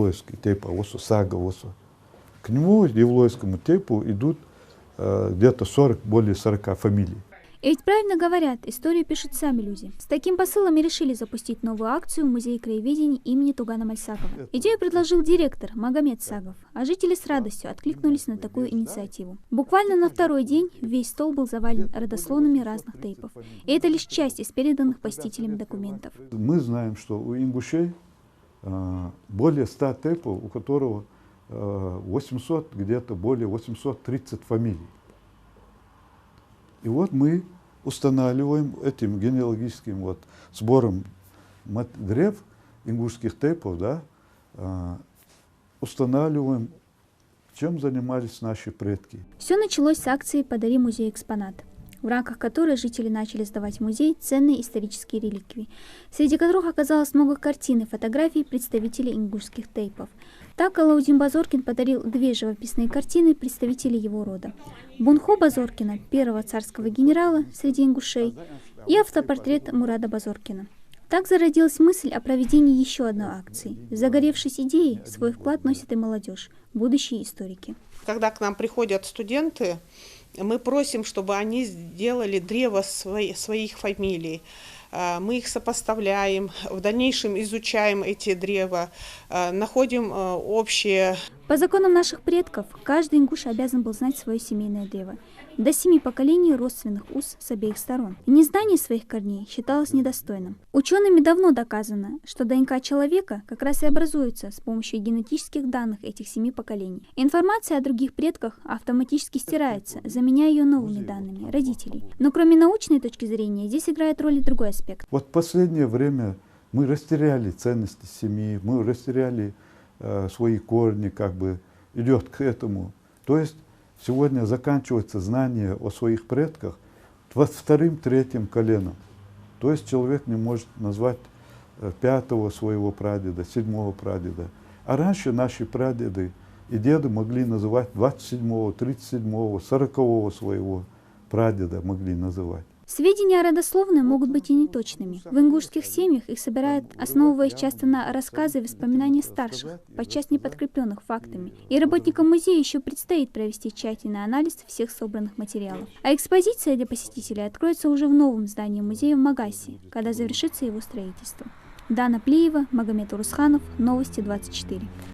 Евлойский тейп, сага. К нему, Евлойскому тейпу, идут где-то более 40 фамилий. И ведь правильно говорят, историю пишут сами люди. С таким посылом и решили запустить новую акцию в Музее краеведения имени Тугана Мальсакова. Идею предложил директор Магомед Сагов, а жители с радостью откликнулись на такую инициативу. Буквально на второй день весь стол был завален родословными разных тейпов. И это лишь часть из переданных посетителям документов. Мы знаем, что у ингушей более 100 тейпов, у которого 800, где-то более 830 фамилий. И вот мы устанавливаем этим генеалогическим сбором древ ингушских тейпов, устанавливаем, чем занимались наши предки. Все началось с акции «Подари музей экспонат», в рамках которой жители начали сдавать в музей ценные исторические реликвии, среди которых оказалось много картин и фотографий представителей ингушских тейпов. Так Алаудин Базоркин подарил 2 живописные картины представителей его рода: Бунхо Базоркина, первого царского генерала среди ингушей, и автопортрет Мурада Базоркина. Так зародилась мысль о проведении еще одной акции. Загоревшись идеей, свой вклад носит и молодежь, будущие историки. Когда к нам приходят студенты, мы просим, чтобы они сделали древо своих фамилий. Мы их сопоставляем, в дальнейшем изучаем эти древа, находим общие. По законам наших предков, каждый ингуш обязан был знать свое семейное древо. До 7 поколений родственных уз с обеих сторон. Незнание своих корней считалось недостойным. Учеными давно доказано, что ДНК человека как раз и образуется с помощью генетических данных этих 7 поколений. Информация о других предках автоматически стирается, заменяя ее новыми данными родителей. Но кроме научной точки зрения, здесь играет роль и другой аспект. Вот в последнее время мы растеряли ценности семьи, мы растеряли свои корни, идет к этому. То есть сегодня заканчивается знание о своих предках 2-3 коленом. То есть человек не может назвать 5-го своего прадеда, 7-го прадеда. А раньше наши прадеды и деды могли называть 27-го, 37-го, 40-го своего прадеда могли называть. Сведения о родословной могут быть и неточными. В ингушских семьях их собирают, основываясь часто на рассказы и воспоминания старших, подчас не подкрепленных фактами. И работникам музея еще предстоит провести тщательный анализ всех собранных материалов. А экспозиция для посетителей откроется уже в новом здании музея в Магасе, когда завершится его строительство. Дана Плиева, Магомед Урусханов, Новости 24.